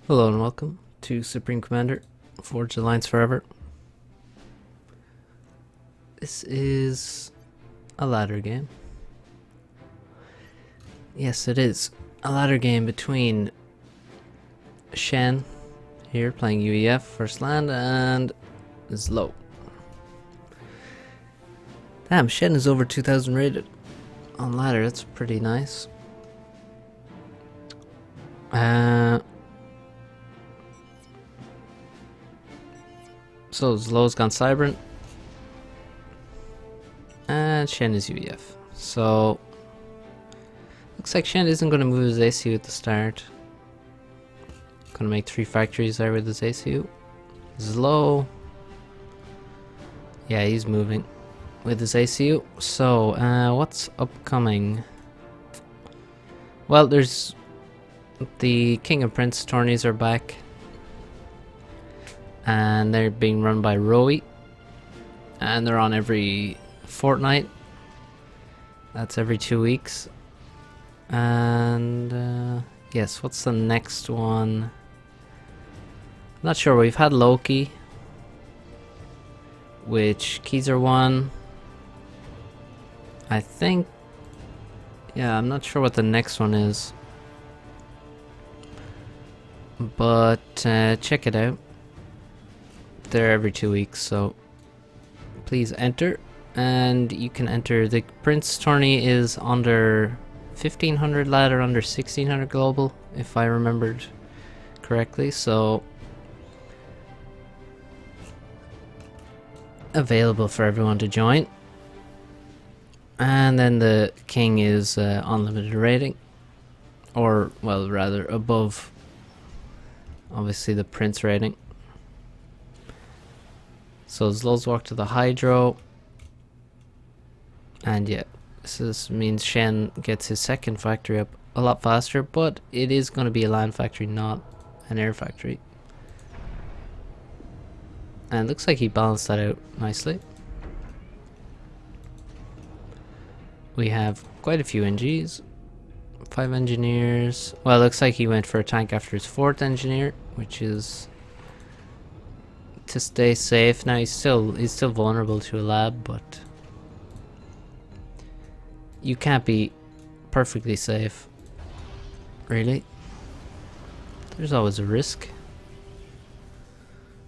Hello and welcome to Supreme Commander, Forged Alliance Forever. This is a ladder game. Yes, it is a ladder game between Shen, here playing UEF, First Land, and Zlo. Damn, Shen is over 2000 rated on ladder, that's pretty nice. So Zlo's gone Cybran, and Shen is UEF. So looks like Shen isn't going to move his ACU at the start. Gonna make 3 factories there with his ACU. Zlo, yeah, he's moving with his ACU. So what's upcoming? Well, there's the King and Prince tourneys are back, and they're being run by Rowie, and they're on every fortnight. That's every 2 weeks. And yes, what's the next one? I'm not sure. We've had Loki, which Keezer won, I think. Yeah, I'm not sure what the next one is, but check it out. They're every 2 weeks, so please enter. And you can enter. The Prince tourney is under 1500 ladder, under 1600 global, if I remembered correctly. So available for everyone to join. And then the King is unlimited rating, or well, rather above obviously the Prince rating. So Zlo's walk to the Hydro, and yeah, this means Shen gets his second factory up a lot faster, but it is going to be a land factory, not an air factory. And it looks like he balanced that out nicely. We have quite a few NGs, 5 engineers. Well, it looks like he went for a tank after his 4th engineer, which is to stay safe. Now he's still vulnerable to a lab, but you can't be perfectly safe, really. There's always a risk.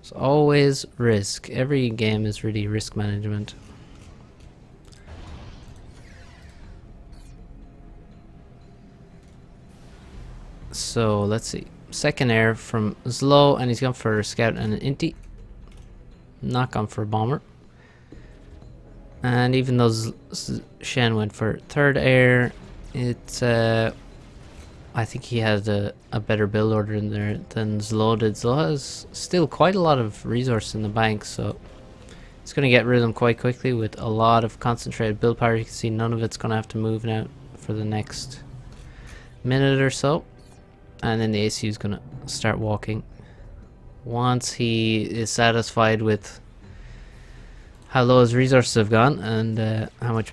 There's always risk. Every game is really risk management. So let's see. Second air from Zlo, and he's gone for a scout and an inti. Not gone for a bomber. And even though Shen went for 3rd air, it's I think he had a better build order in there than Zlo did. Zlo has still quite a lot of resource in the bank, so it's going to get rid of them quite quickly with a lot of concentrated build power. You can see none of it's going to have to move now for the next minute or so. And then the ACU is going to start walking. Once he is satisfied with how low his resources have gone and how much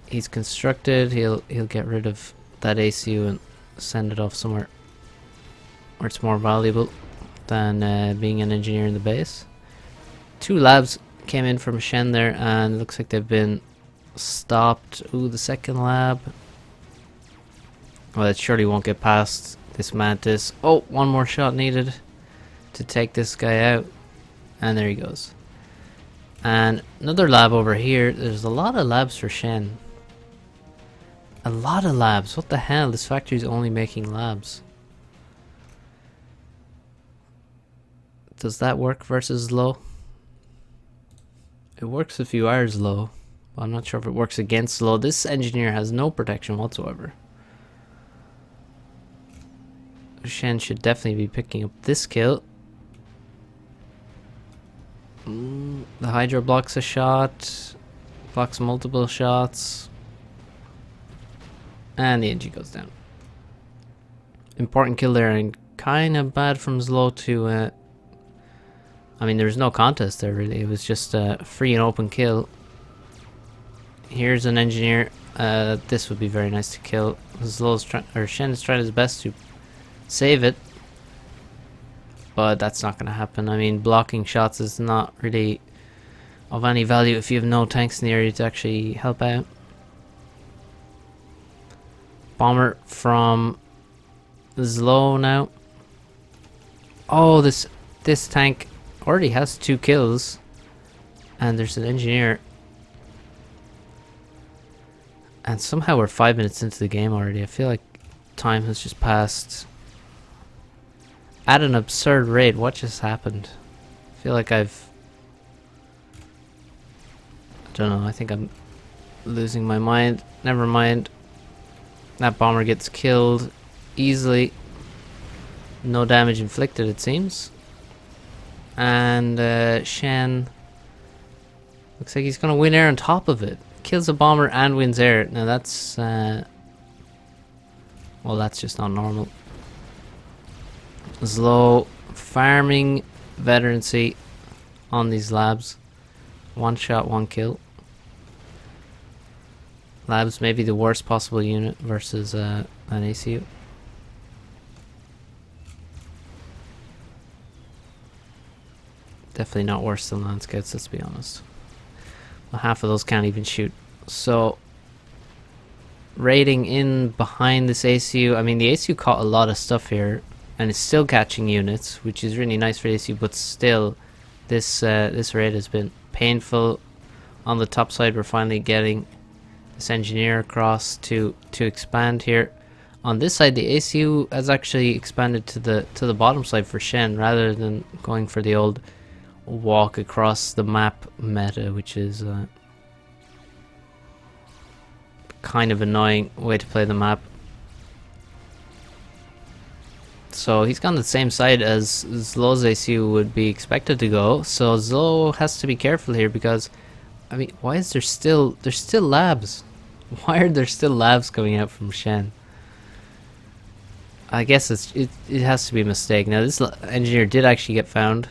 he's constructed, he'll get rid of that ACU and send it off somewhere where it's more valuable than being an engineer in the base. 2 labs came in from Shen there, and it looks like they've been stopped. Ooh, the second lab. Well, it surely won't get past this Mantis. Oh, one more shot needed to take this guy out. And there he goes. And another lab over here. There's a lot of labs for Shen. A lot of labs. What the hell? This factory's only making labs. Does that work versus low? It works if you are low. I'm not sure if it works against low. This engineer has no protection whatsoever. Shen should definitely be picking up this kill. The Hydra blocks a shot, blocks multiple shots, and the NG goes down. Important kill there, and kind of bad from Zlo to I mean, there was no contest there really. It was just a free and open kill. Here's an engineer. This would be very nice to kill. Zlo's Shen is trying his best to save it. but that's not going to happen. I mean, blocking shots is not really of any value if you have no tanks in the area to actually help out. Bomber from Zlo now. Oh, this tank already has 2 kills, and there's an engineer. And somehow we're 5 minutes into the game already. I feel like time has just passed at an absurd rate. What just happened? I feel like I don't know, I think I'm losing my mind. Never mind. That bomber gets killed easily. No damage inflicted, it seems. And Shen looks like he's gonna win air on top of it. Kills a bomber and wins air. Now that's well, that's just not normal. Zlo farming veterancy on these labs. 1 shot, 1 kill. Labs may be the worst possible unit versus an ACU. Definitely not worse than land scouts, let's be honest. Well, half of those can't even shoot. So, raiding in behind this ACU. I mean, the ACU caught a lot of stuff here, and it's still catching units, which is really nice for the ACU. But still, this raid has been painful. On the top side, we're finally getting this engineer across to expand here. On this side, the ACU has actually expanded to the bottom side for Shen, rather than going for the old walk across the map meta, which is kind of annoying way to play the map. So he's gone the same side as Zlo's ACU would be expected to go. So Zlo has to be careful here, because I mean, why is there's still labs? Why are there still labs coming out from Shen? I guess it has to be a mistake. Now this engineer did actually get found.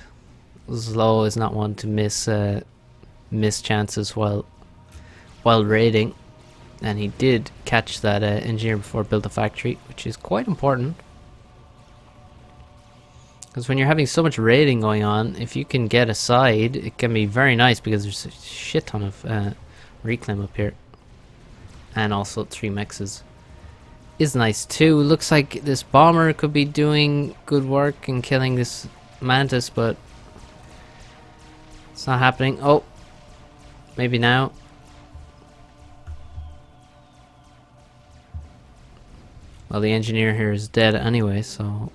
Zlo is not one to miss chances while raiding, and he did catch that engineer before it built a factory, which is quite important. Because when you're having so much raiding going on, if you can get a side, it can be very nice, because there's a shit ton of reclaim up here. And also 3 mexes is nice too. Looks like this bomber could be doing good work in killing this mantis, but it's not happening. Oh, maybe now. Well, the engineer here is dead anyway, so...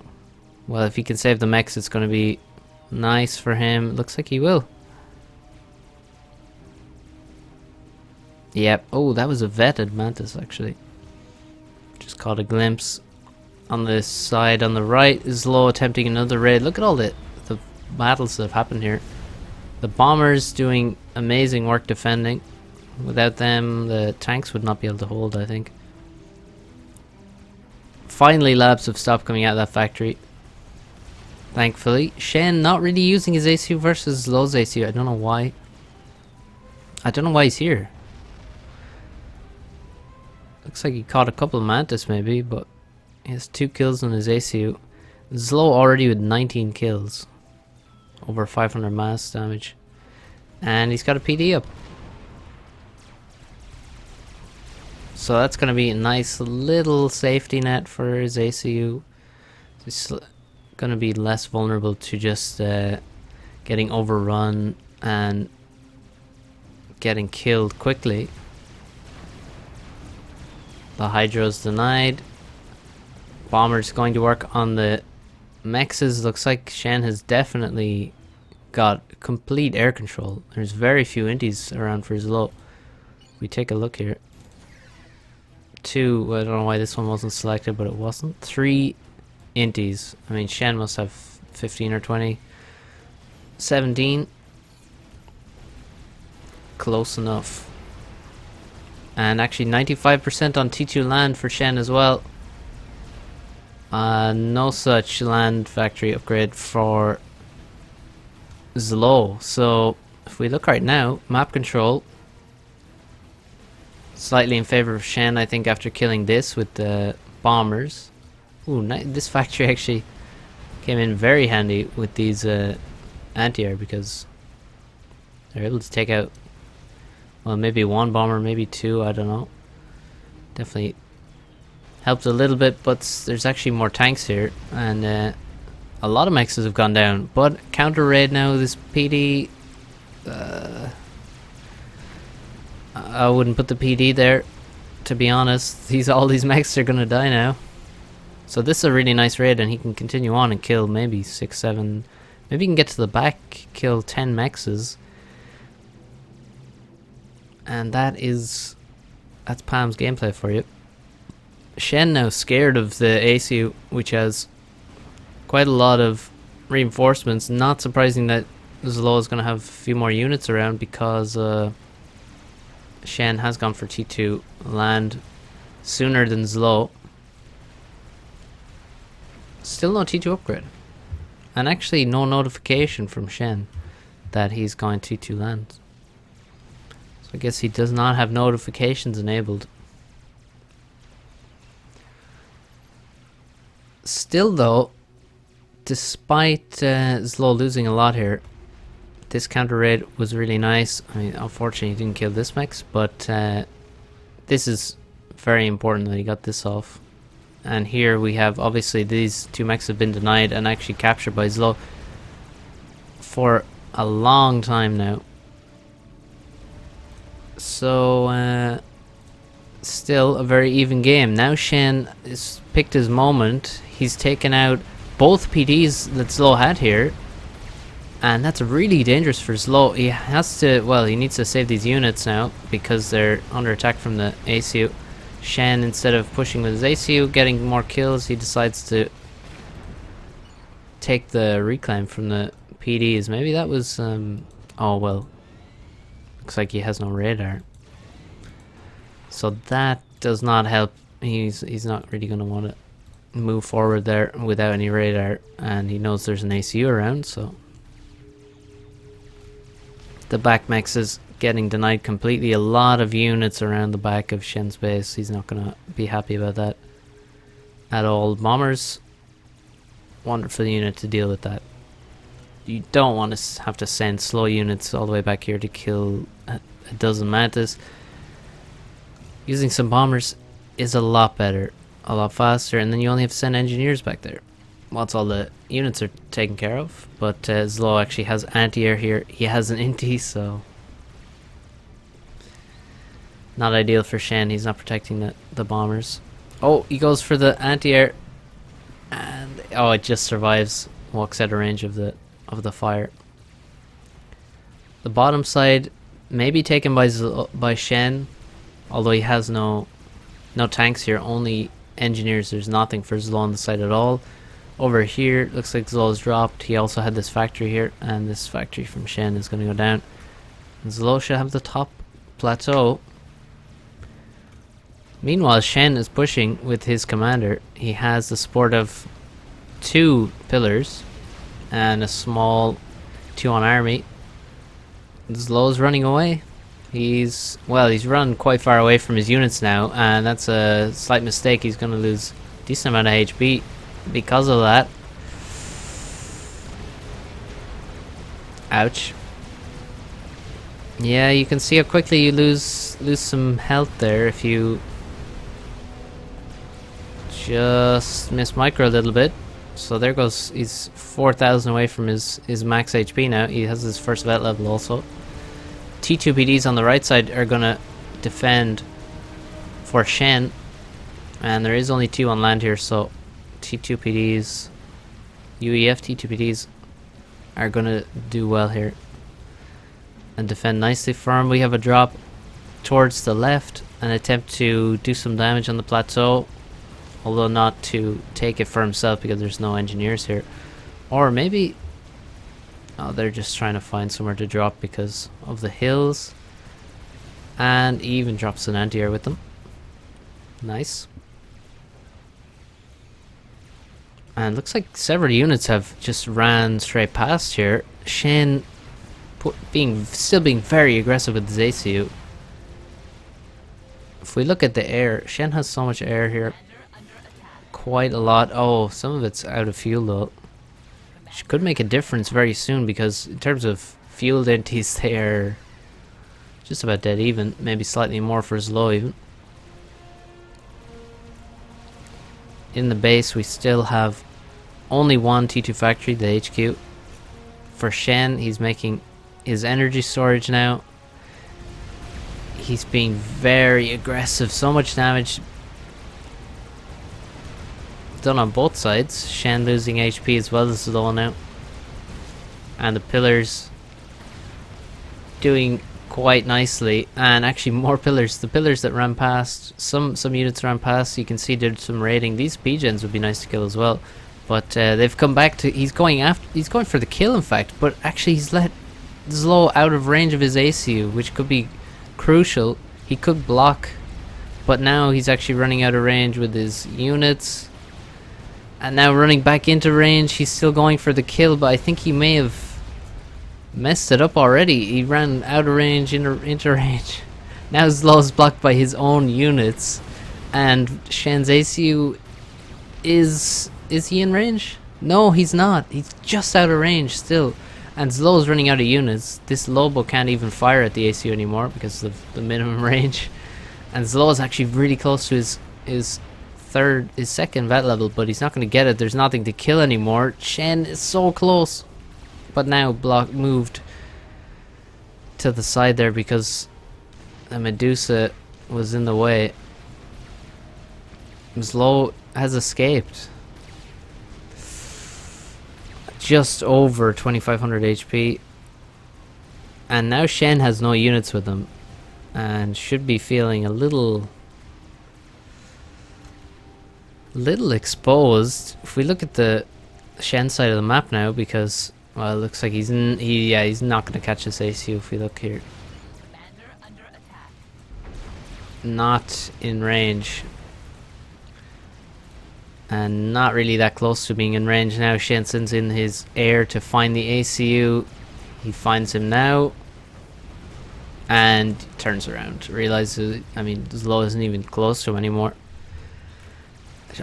Well, if he can save the mechs, it's going to be nice for him. Looks like he will. Yep. Oh, that was a vetted mantis, actually. Just caught a glimpse. On the side on the right is Zlo attempting another raid. Look at all the battles that have happened here. The bombers doing amazing work defending. Without them, the tanks would not be able to hold, I think. Finally, labs have stopped coming out of that factory. Thankfully. Shen not really using his ACU versus Zlo's ACU. I don't know why. I don't know why he's here. Looks like he caught a couple of mantis maybe, but he has 2 kills on his ACU. Zlo already with 19 kills. Over 500 mass damage. And he's got a PD up. So that's going to be a nice little safety net for his ACU. He's going to be less vulnerable to just getting overrun and getting killed quickly. The Hydro's denied. Bomber's going to work on the mexes. Looks like Shen has definitely got complete air control. There's very few inties around for Zlo. We take a look here. 2, I don't know why this one wasn't selected, but it wasn't. 3 inties. I mean, Shen must have 15 or 20. 17. Close enough. And actually 95% on T2 land for Shen as well. No such land factory upgrade for Zlo. So if we look right now, map control slightly in favor of Shen, I think, after killing this with the bombers. Ooh, this factory actually Came in very handy with these anti-air because they're able to take out, well, maybe one bomber, maybe two, I don't know. Definitely helped a little bit, but there's actually more tanks here, and a lot of mexes have gone down. But counter raid now, this PD, I wouldn't put the PD there, to be honest. All these mechs are gonna die now. So this is a really nice raid, and he can continue on and kill maybe 6, 7, maybe he can get to the back, kill 10 mexes. And that's Palm's gameplay for you. Shen now scared of the ACU, which has quite a lot of reinforcements. Not surprising that Zlo is going to have a few more units around because Shen has gone for T2 land sooner than Zlo. Still no T2 upgrade. And actually no notification from Shen that he's going T2 land. So I guess he does not have notifications enabled. Still though, despite Zlo losing a lot here, this counter raid was really nice. I mean, unfortunately he didn't kill this mech, but this is very important that he got this off. And here we have, obviously these two mechs have been denied and actually captured by Zlo for a long time now. So still a very even game. Now Shen has picked his moment. He's taken out both PDs that Zlo had here, and that's really dangerous for Zlo. He has to, well, he needs to save these units now because they're under attack from the ACU. Shen, instead of pushing with his ACU, getting more kills, he decides to take the reclaim from the PDs. Maybe that was, oh well, looks like he has no radar. So that does not help. He's not really going to want to move forward there without any radar, and he knows there's an ACU around, so the back mechs is getting denied completely. A lot of units around the back of Shen's base. He's not going to be happy about that at all. Bombers, wonderful unit to deal with that. You don't want to have to send slow units all the way back here to kill a dozen mantis. Using some bombers is a lot better, a lot faster, and then you only have to send engineers back there once all the units are taken care of. But Zlo actually has anti-air here. He has an inti, so not ideal for Shen. He's not protecting the bombers. Oh, he goes for the anti-air, and oh, it just survives. Walks out of range of the fire. The bottom side may be taken by Shen, although he has no tanks here, only engineers. There's nothing for Zlo on the side at all. Over here, looks like Zlo's dropped. He also had this factory here, and this factory from Shen is going to go down. And Zlo should have the top plateau. Meanwhile, Shen is pushing with his commander. He has the support of 2 pillars and a small 2 on army. Zlo's running away. He's run quite far away from his units now, and that's a slight mistake. He's going to lose a decent amount of HP because of that. Ouch. Yeah, you can see how quickly you lose some health there if you just miss micro a little bit. So there goes, he's 4,000 away from his max HP now. He has his first vet level also. T2 PDs on the right side are gonna defend for Shen, and there is only 2 on land here, so T2 PDs, UEF T2 PDs are gonna do well here and defend nicely for him. We have a drop towards the left, an attempt to do some damage on the plateau, although not to take it for himself because there's no engineers here. Or maybe, oh, they're just trying to find somewhere to drop because of the hills. And he even drops an anti-air with them. Nice. And looks like several units have just ran straight past here. Shen still being very aggressive with his ACU. If we look at the air, Shen has so much air here. Quite a lot. Oh, some of it's out of fuel though. which could make a difference very soon, because in terms of fuel entities, they are just about dead even, maybe slightly more for Zlo even. In the base, we still have only one T2 factory, the HQ. For Shen, he's making his energy storage now. He's being very aggressive, so much damage done on both sides. Shen losing HP as well as Zlo now. And the pillars doing quite nicely, and actually more pillars. The pillars that ran past, some units ran past, you can see did some raiding. These P-gens would be nice to kill as well, but they've come back to, he's going for the kill in fact, but actually he's let Zlo out of range of his ACU, which could be crucial. He could block, but now he's actually running out of range with his units, and now running back into range. He's still going for the kill, but I think he may have messed it up already. He ran out of range, into range. Now Zlo's blocked by his own units, and Shen's ACU is he in range? No, he's not. He's just out of range still, and Zlo's running out of units. This Lobo can't even fire at the ACU anymore because of the minimum range, and Zlo's actually really close to his second vet level, but he's not going to get it. There's nothing to kill anymore. Shen is so close, but now moved to the side there because the Medusa was in the way. Zlo has escaped. Just over 2500 HP. And now Shen has no units with him, and should be feeling a little exposed. If we look at the Shen side of the map now, because well, it looks like he's not going to catch this ACU. If we look here, not in range, and not really that close to being in range now. Shen sends in his air to find the ACU. He finds him now, and turns around, realizes, I mean, Zlo isn't even close to him anymore.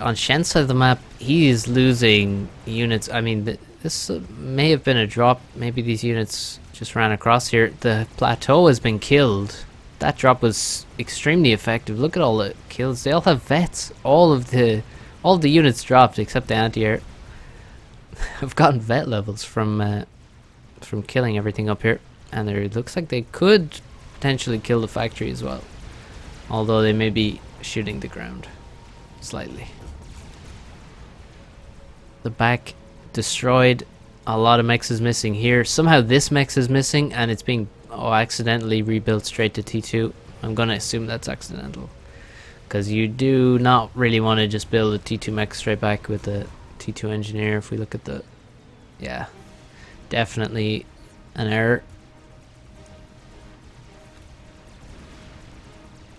On Shen's side of the map, he is losing units. I mean, this may have been a drop. Maybe these units just ran across here. The plateau has been killed. That drop was extremely effective. Look at all the kills. They all have vets. All the units dropped except the anti-air. I've gotten vet levels from killing everything up here, and it looks like they could potentially kill the factory as well. Although they may be shooting the ground slightly. The back destroyed. A lot of mechs is missing here. Somehow this mech is missing, and it's being accidentally rebuilt straight to T2. I'm gonna assume that's accidental, because you do not really want to just build a T2 mech straight back with a T2 engineer. If we look at the, yeah, definitely an error.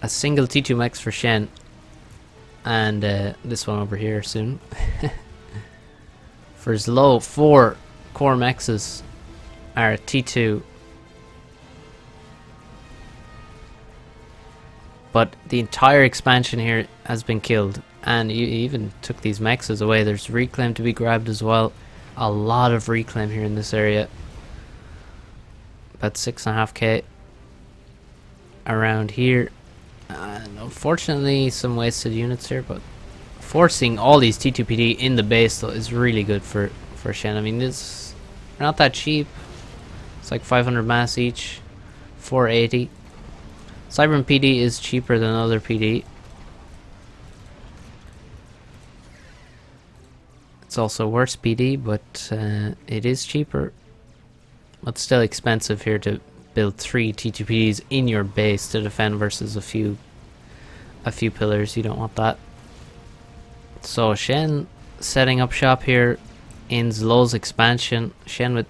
A single T2 mechs for Shen, and this one over here soon. For Zlo, 4 core mexes are at T2. But the entire expansion here has been killed, and you even took these mexes away. There's reclaim to be grabbed as well. A lot of reclaim here in this area. About 6.5k around here. And unfortunately some wasted units here, but forcing all these T2PD in the base though is really good for Shen. I mean, this not that cheap. It's like 500 mass each, 480. Cybern PD is cheaper than other PD. It's also worse PD, but it is cheaper. But still expensive here to build 3 T2PDs in your base to defend versus a few pillars. You don't want that. So Shen setting up shop here in Zlo's expansion. Shen with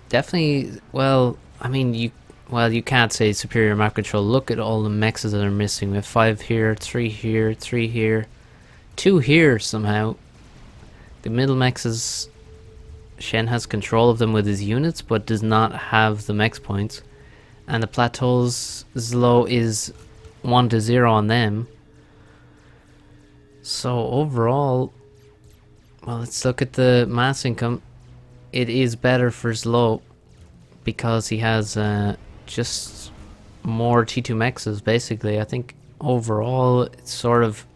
definitely, well, I mean, you can't say superior map control. Look at all the mexes that are missing. We have 5 here, 3 here, 3 here, 2 here somehow. The middle mexes, Shen has control of them with his units, but does not have the mex points. And the plateaus, Zlo is 1-0 on them. So overall, Well, let's look at the mass income. It is better for Zlo because he has just more T2 mexes, basically. I think overall it's sort of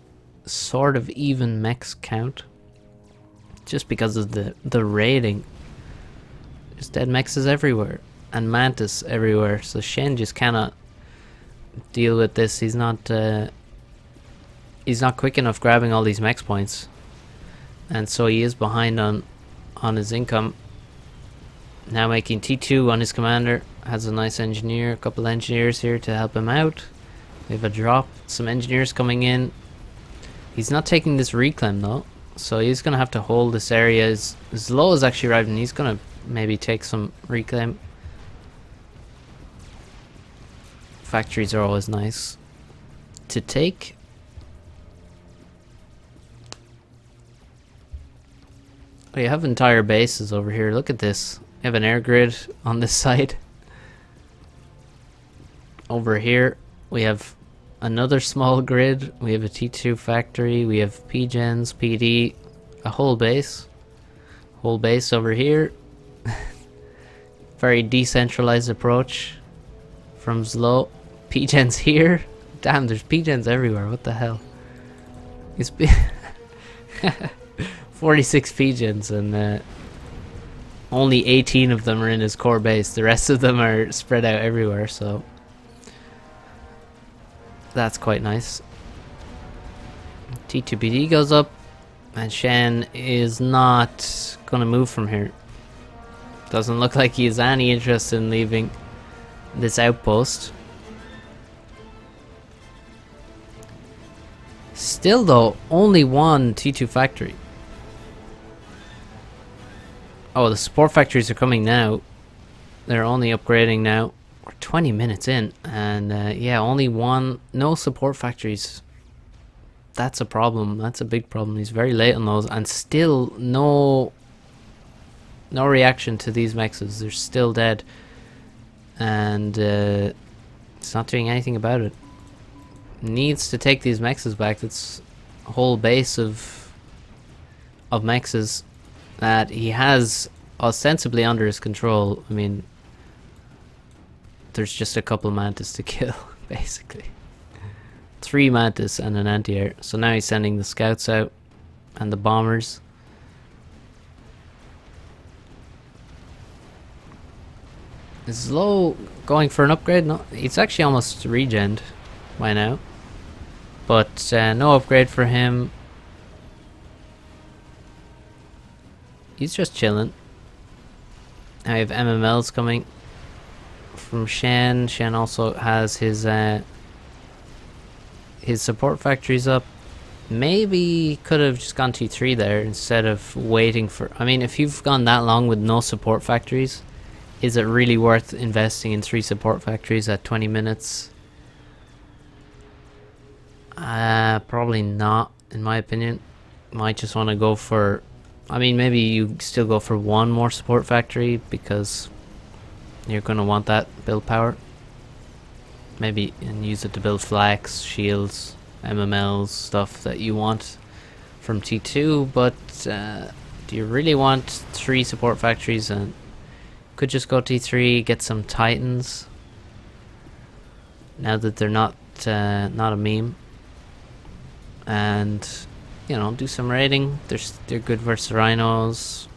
even mex count. Just because of the rating. There's dead mexes everywhere. And mantis everywhere. So Shen just cannot deal with this. He's not quick enough grabbing all these mex points. And so he is behind on his income. Now making T2 on his commander. Has a nice engineer, a couple engineers here to help him out. We have a drop, some engineers coming in. He's not taking this reclaim though, so he's gonna have to hold this area. As low as actually arrived, and he's gonna maybe take some reclaim. Factories are always nice to take. Oh, you have entire bases over here. Look at this. You have an air grid on this side. Over here we have another small grid. We have a T2 factory. We have P-gens, PD, a whole base. Whole base over here. Very decentralized approach from Zlo. P-gens here. Damn, there's P-gens everywhere. What the hell? It's 46 P-gens and only 18 of them are in his core base. The rest of them are spread out everywhere, so that's quite nice. T2PD goes up, and Shen is not gonna move from here. Doesn't look like he has any interest in leaving this outpost. Still though, only one T2 factory. Oh, the support factories are coming now. They're only upgrading now. We're 20 minutes in, and yeah, only one. No support factories. That's a problem. That's a big problem. He's very late on those, and still no reaction to these mexes. They're still dead, and it's not doing anything about it. Needs to take these mexes back. That's a whole base of mexes that he has ostensibly under his control. I mean, there's just a couple mantis to kill, basically. 3 mantis and an anti-air. So now he's sending the scouts out and the bombers. Is Low going for an upgrade? No, it's actually almost regened by now. But no upgrade for him. He's just chilling. Now we have MMLs coming from Shen. Shen also has his support factories up. Maybe could have just gone T3 there instead of waiting for... I mean, if you've gone that long with no support factories, is it really worth investing in 3 support factories at 20 minutes? Probably not, in my opinion. Might just want to go for... I mean, maybe you still go for 1 more support factory because you're going to want that build power. Maybe and use it to build flags, shields, MMLs, stuff that you want from T2. But do you really want 3 support factories? And could just go T3, get some Titans. Now that they're not a meme, and you know, do some raiding. They're good versus rhinos.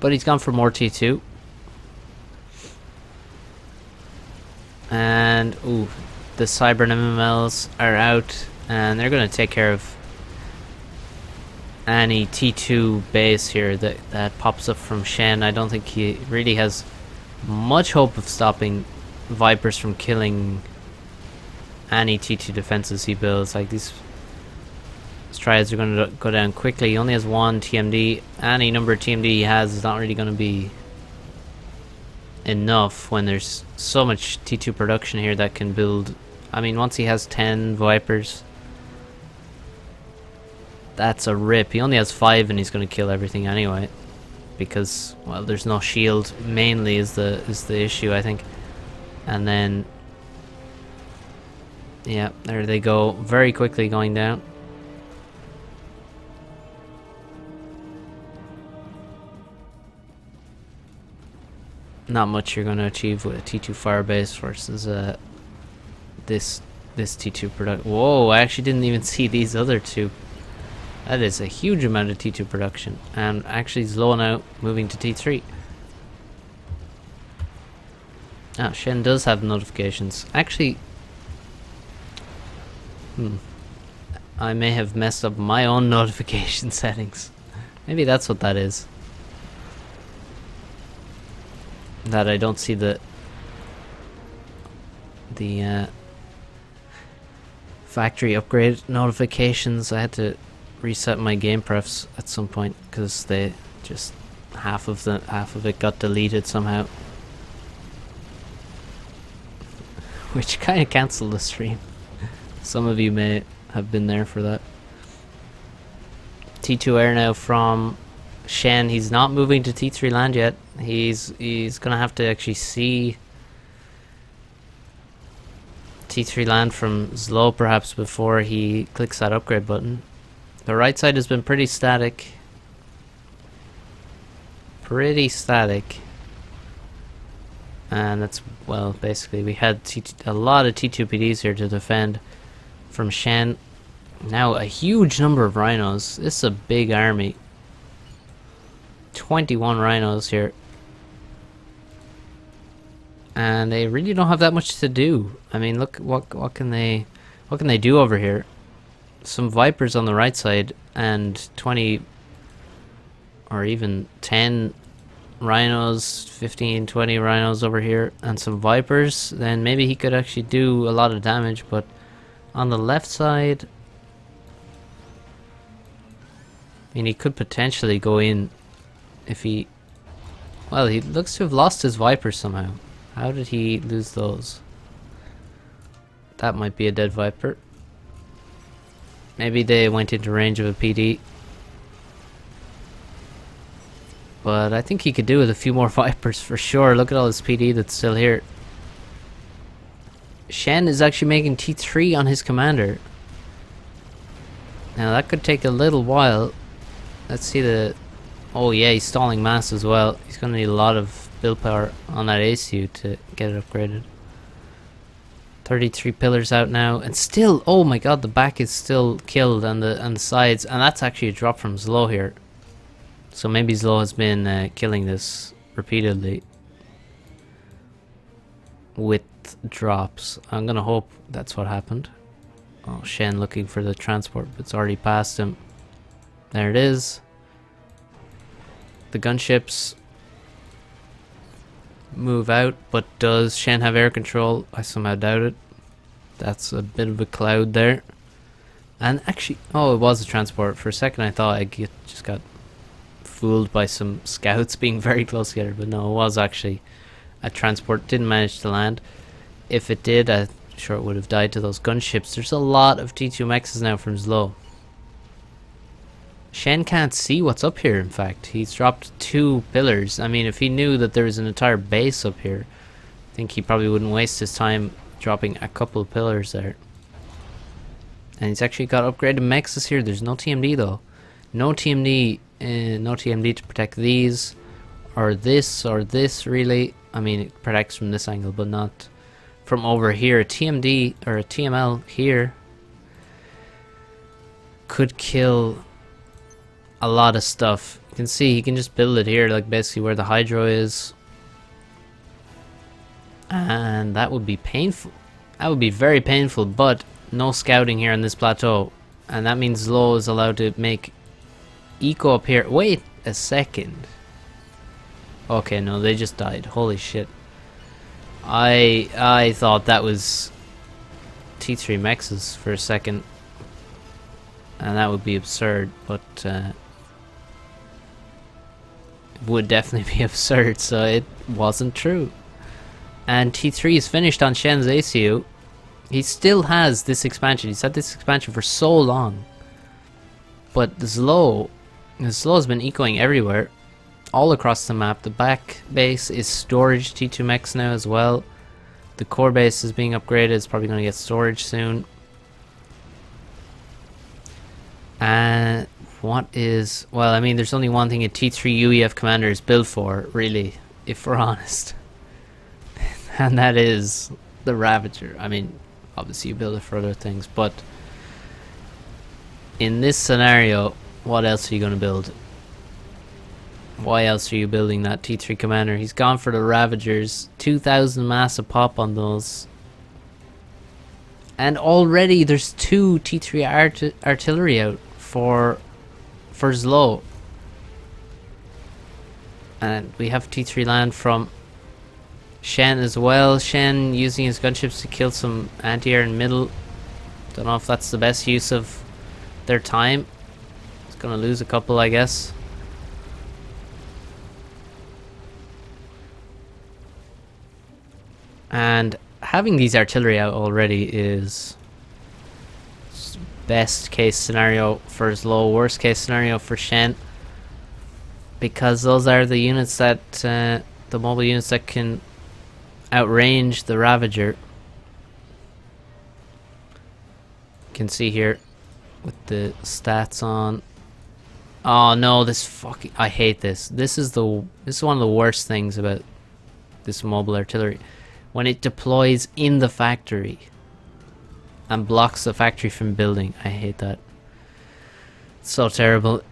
But he's gone for more T2. And ooh, the Cybern MMLs are out, and they're gonna take care of any T2 base here that pops up from Shen. I don't think he really has much hope of stopping Vipers from killing any T2 defenses he builds. Like these triads are going to go down quickly. He only has 1 TMD. Any number of TMD he has is not really going to be enough when there's so much T2 production here that can build. I mean, once he has 10 Vipers, that's a rip. He only has 5 and he's going to kill everything anyway, because, well, there's no shield mainly is the issue, I think. And then Yeah, there they go. Very quickly going down. Not much you're going to achieve with a T2 Firebase versus this T2 production. Whoa, I actually didn't even see these other two. That is a huge amount of T2 production. And actually Zlo now moving to T3. Ah, Shen does have notifications. Actually, I may have messed up my own notification settings. Maybe that's what that is. That I don't see the factory upgrade notifications. I had to reset my game prefs at some point because they just half of it got deleted somehow, which kind of cancelled the stream. Some of you may have been there for that. T2 air now from Shen. He's not moving to T3 land yet. He's gonna have to actually see T3 land from Zlo perhaps before he clicks that upgrade button. The right side has been pretty static. And that's, well, basically we had a lot of T2PDs here to defend from Shen. Now a huge number of rhinos. This is a big army. 21 rhinos here. And they really don't have that much to do. I mean, look, what can they do over here? Some vipers on the right side and 20 or even 10 rhinos, 15, 20 rhinos over here and some vipers. Then maybe he could actually do a lot of damage. But on the left side, I mean, he could potentially go in if he... Well, he looks to have lost his vipers somehow. How did he lose those? That might be a dead viper. Maybe they went into range of a PD. But I think he could do with a few more vipers for sure. Look at all this PD that's still here. Shen is actually making T3 on his commander. Now that could take a little while. Let's see the... Oh yeah, he's stalling mass as well. He's going to need a lot of build power on that ACU to get it upgraded. 33 pillars out now, and still, oh my god, the back is still killed and the sides, and that's actually a drop from Zlo here. So maybe Zlo has been killing this repeatedly with drops. I'm gonna hope that's what happened. Oh, Shen looking for the transport, but it's already past him. There it is. The gunships move out, but does Shen have air control? I somehow doubt it. That's a bit of a cloud there. And actually, oh, it was a transport. For a second I thought I just got fooled by some scouts being very close together, but no, it was actually a transport. Didn't manage to land. If it did, I'm sure it would have died to those gunships. There's a lot of T2 mexes now from Zlo. Shen can't see what's up here, in fact. He's dropped 2 pillars. I mean, if he knew that there was an entire base up here, I think he probably wouldn't waste his time dropping a couple of pillars there. And he's actually got upgraded mexes here. There's no TMD though. No TMD to protect these or this really. I mean, it protects from this angle, but not from over here. A TMD or a TML here could kill a lot of stuff. You can see he can just build it here, like basically where the hydro is, and that would be painful. That would be very painful. But no scouting here on this plateau, and that means Zlo is allowed to make eco up here. Wait a second. Okay, no, they just died. Holy shit. I thought that was T3 mexes for a second, and that would be absurd, but it would definitely be absurd, so it wasn't true. And T3 is finished on Shen's ACU. He still has this expansion. He's had this expansion for so long. But Zlo has been ecoing everywhere, all across the map. The back base is storage T2 mechs now as well. The core base is being upgraded. It's probably going to get storage soon. And what is... Well, I mean, there's only one thing a T3 UEF commander is built for, really, if we're honest. And that is the Ravager. I mean, obviously you build it for other things, but in this scenario, what else are you going to build? Why else are you building that T3 commander? He's gone for the Ravagers. 2,000 mass a pop on those. And already there's 2 T3 artillery out for Zlo. And we have T3 land from Shen as well. Shen using his gunships to kill some anti-air in middle. Don't know if that's the best use of their time. It's gonna lose a couple, I guess. And having these artillery out already is best case scenario for Zlo, worst case scenario for Shen, because those are the units that the mobile units that can outrange the Ravager. You can see here with the stats on. Oh no, this fucking, I hate this. This is one of the worst things about this mobile artillery. When it deploys in the factory and blocks the factory from building. I hate that. It's so terrible.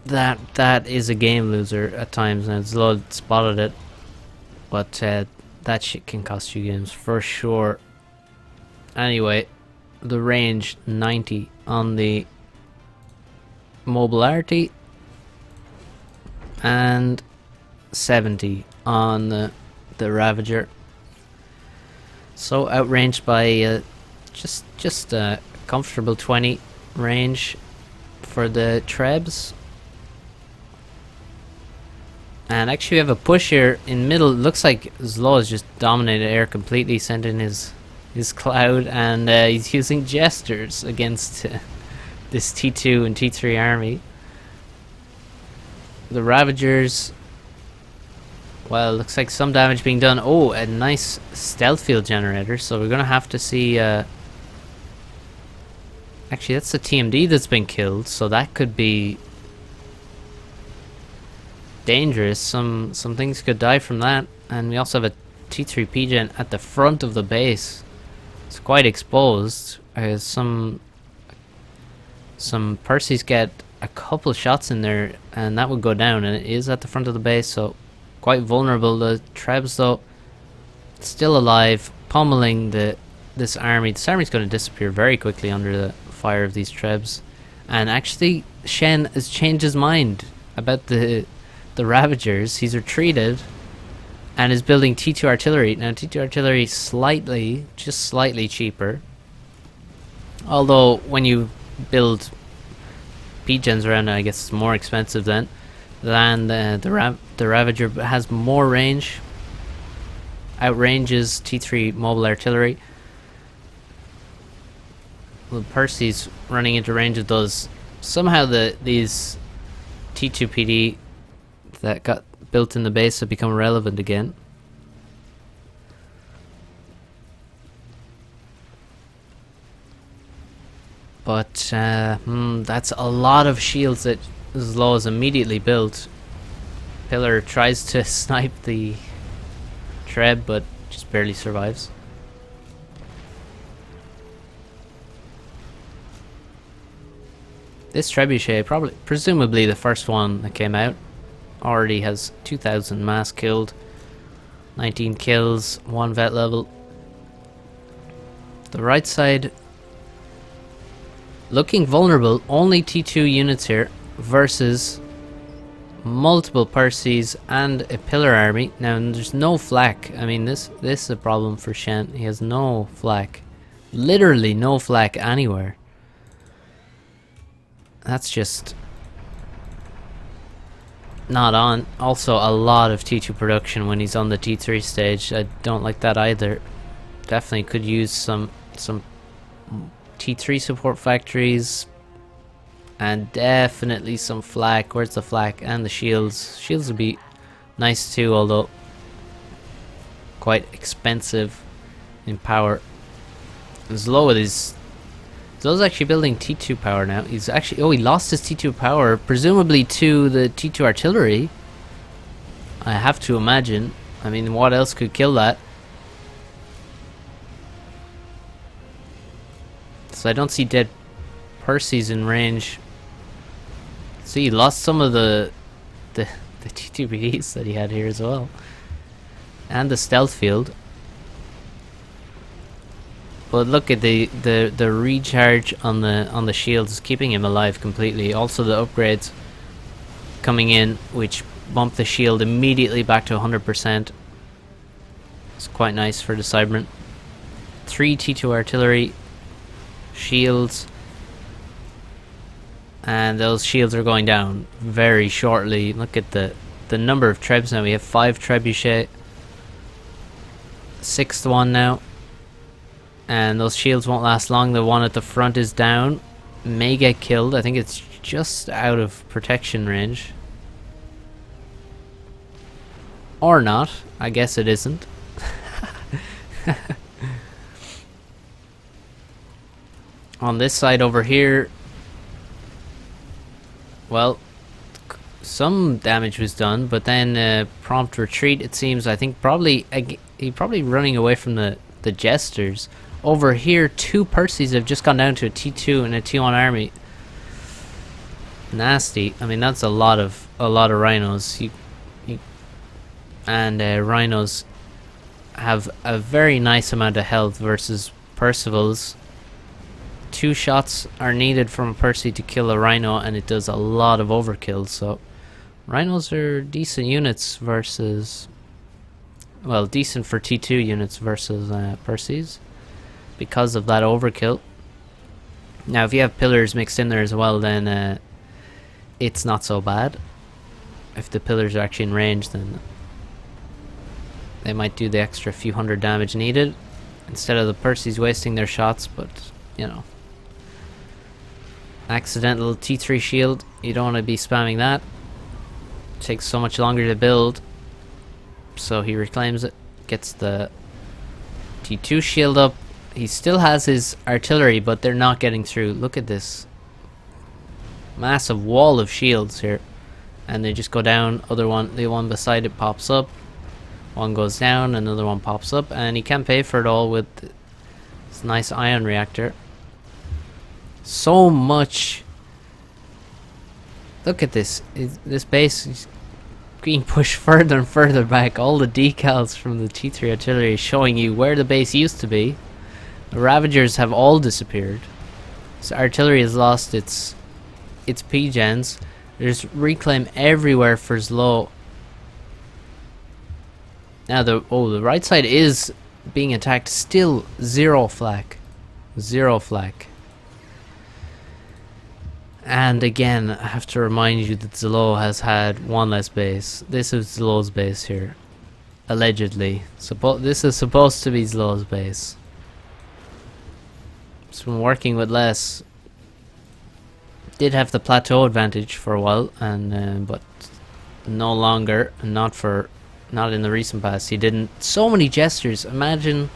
That is a game loser at times, and Zlo spotted it. But that shit can cost you games for sure. Anyway, the range 90 on the mobility and 70 on the Ravager. So outranged by just a comfortable 20 range for the Trebs. And actually we have a push here in middle. It looks like Zlo has just dominated air completely, sent in his cloud, and he's using gestures against this T2 and T3 army. The Ravagers, well, looks like some damage being done. Oh, a nice stealth field generator, so we're gonna have to see actually that's the TMD that's been killed, so that could be dangerous. Some things could die from that. And we also have a T3 PGen at the front of the base. It's quite exposed. Some Percys get a couple shots in there and that would go down, and it is at the front of the base, so quite vulnerable. The Trebs though still alive, pummeling this army. This army's going to disappear very quickly under the fire of these Trebs. And actually Shen has changed his mind about the Ravagers. He's retreated and is building T2 artillery. Now T2 artillery just slightly cheaper, although when you build PGens around it, I guess it's more expensive than the Ravager, but has more range, outranges T3 mobile artillery. The Percy's running into range of those. Somehow these T2 PD that got built in the base have become relevant again. But that's a lot of shields that Zlo has immediately built. Pillar tries to snipe the Treb, but just barely survives. This Trebuchet, presumably the first one that came out, already has 2,000 mass killed, 19 kills, 1 vet level. The right side looking vulnerable, only T2 units here versus multiple Percys and a pillar army. Now there's no flak. I mean this is a problem for Shen. He has no flak. Literally no flak anywhere. That's just not on. Also a lot of T2 production when he's on the T3 stage. I don't like that either. Definitely could use some T3 support factories, and definitely some flak. Where's the flak? And the shields. Shields would be nice too, although quite expensive in power. Zlo is Zlo's actually building T2 power now. He's actually he lost his T2 power, presumably to the T2 artillery. I have to imagine. I mean, what else could kill that? So I don't see dead Percy's in range. See, he lost some of the T2BDs that he had here as well, and the stealth field. But look at the recharge on the shields is keeping him alive completely. Also the upgrades coming in, which bump the shield immediately back to 100%. It's quite nice for the Cyberman. 3 T2 artillery shields, and those shields are going down very shortly. Look at the number of trebs now. We have 5 trebuchet, 6th one now. And those shields won't last long. The one at the front is down. May get killed. I think it's just out of protection range. Or not. I guess it isn't. On this side over here, well, some damage was done, but then prompt retreat, it seems. I think probably he probably running away from the jesters. Over here, 2 Percys have just gone down to a T2 and a T1 army. Nasty. I mean, that's a lot of rhinos. Rhinos have a very nice amount of health versus Percival's. 2 shots are needed from a Percy to kill a rhino, and it does a lot of overkill. So rhinos are decent units versus, well, decent for T2 units versus Percys, because of that overkill. Now if you have pillars mixed in there as well, then it's not so bad. If the pillars are actually in range, then they might do the extra few hundred damage needed instead of the Percys wasting their shots. But you know, accidental T3 shield, you don't want to be spamming that. It takes so much longer to build. So he reclaims it, gets the T2 shield up. He still has his artillery, but they're not getting through. Look at this massive wall of shields here, and they just go down. The one beside it pops up, one goes down, another one pops up, and he can't pay for it all with this nice ion reactor. So much. Look at this. This base is being pushed further and further back. All the decals from the T3 artillery showing you where the base used to be. The Ravagers have all disappeared. So artillery has lost its P-gens. There's reclaim everywhere for Zlo. Now the right side is being attacked. Still 0 flak. 0 flak. And again, I have to remind you that Zlo has had 1 less base. This is Zlo's base here. Allegedly. This is supposed to be Zlo's base. It's been working with less. Did have the plateau advantage for a while, and but no longer. Not in the recent past. He didn't. So many gestures. Imagine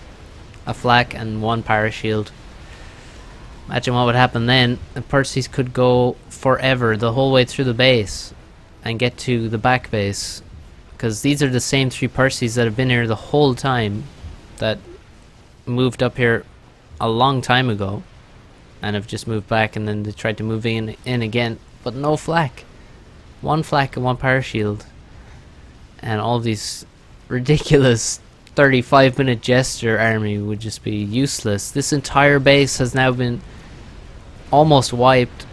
a flak and 1 parashield. Imagine what would happen then. The Percys could go forever, the whole way through the base, and get to the back base, because these are the same 3 Percys that have been here the whole time, that moved up here a long time ago and have just moved back, and then they tried to move in again, but no flak. 1 flak and 1 parashield, and all these ridiculous 35-minute jester army would just be useless. This entire base has now been almost wiped.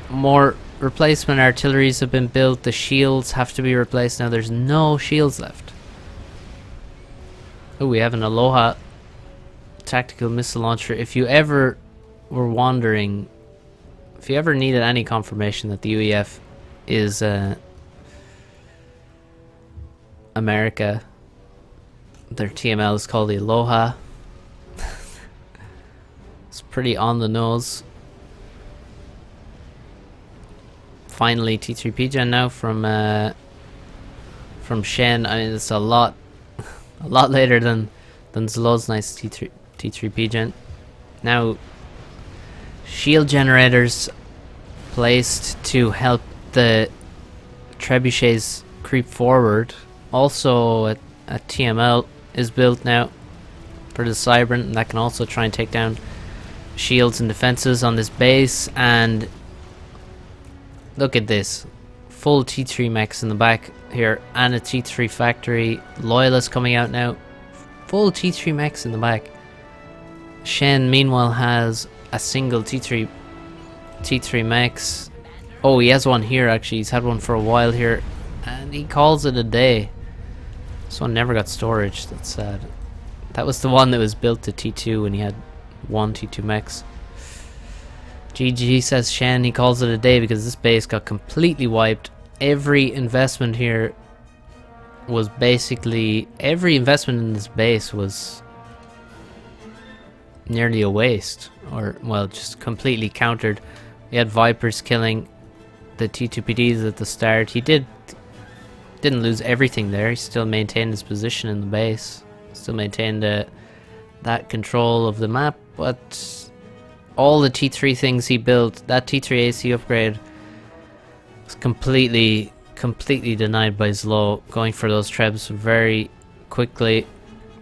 More replacement artilleries have been built. The shields have to be replaced now. There's no shields left. Oh, we have an Aloha tactical missile launcher. If you ever were wondering, if you ever needed any confirmation that the UEF is America, their TML is called the Aloha. It's pretty on the nose. Finally, T3 P-Gen now from Shen. I mean, it's a lot A lot later than Zlow's nice T3P gen. Now, shield generators placed to help the trebuchets creep forward. Also, a TML is built now for the Cybran, and that can also try and take down shields and defenses on this base. And look at this, full T3 mechs in the back here, and a T3 factory. Loyalist coming out now, full T3 mechs in the back. Shen meanwhile has a single T3 mechs. Oh, he has one here actually. He's had one for a while here, and he calls it a day. This one never got storage. That's sad. That was the one that was built to T2 when he had one T2 mechs. GG, says Shen. He calls it a day because this base got completely wiped. Every investment here was basically... every investment in this base was nearly a waste. Or, well, just completely countered. He had Vipers killing the T2PDs at the start. He didn't lose everything there. He still maintained his position in the base. Still maintained that control of the map, but all the T3 things he built, that T3 AC upgrade, was completely denied by Zlo, going for those trebs very quickly.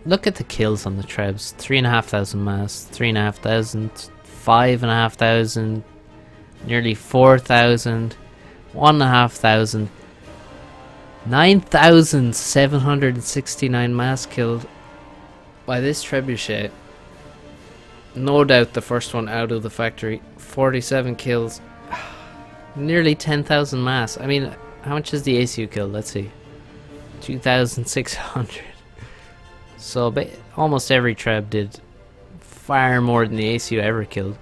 Look at the kills on the trebs. 3,500 mass, 3,500, 5,500, nearly 4,000, 1,500, 9,769 mass killed by this trebuchet. No doubt the first one out of the factory. 47 kills, nearly 10,000 mass. I mean, how much is the ACU killed? Let's see, 2,600. So almost every treb did far more than the ACU ever killed.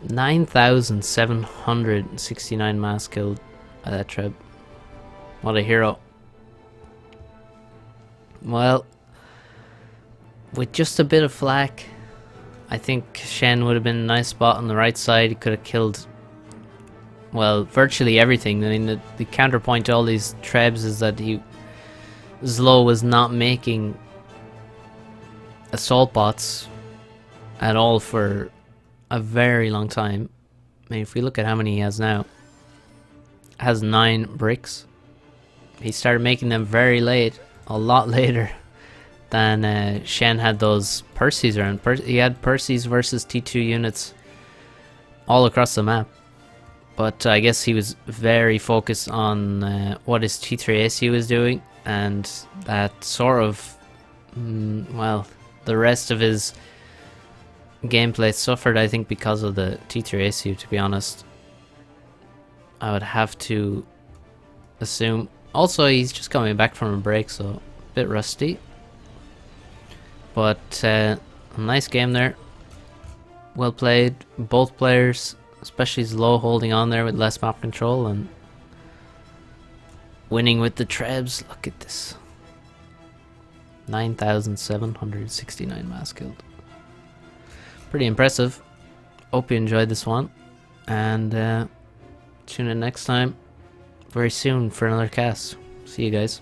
9,769 mass killed by that treb. What a hero. Well, with just a bit of flak, I think Shen would have been a nice spot on the right side. He could have killed, well, virtually everything. I mean, the counterpoint to all these trebs is that Zlo was not making assault bots at all for a very long time. I mean, if we look at how many he has now, has 9 bricks. He started making them very late, a lot later than Shen had those Percys around. He had Percys versus T2 units all across the map. But I guess he was very focused on what his T3 ACU was doing, and that sort of, well, the rest of his gameplay suffered, I think, because of the T3 ACU, to be honest. I would have to assume. Also, he's just coming back from a break, so a bit rusty. But a nice game there. Well played, both players, especially Zlo holding on there with less map control and winning with the trebs. Look at this. 9,769 mass killed. Pretty impressive. Hope you enjoyed this one. And tune in next time very soon for another cast. See you guys.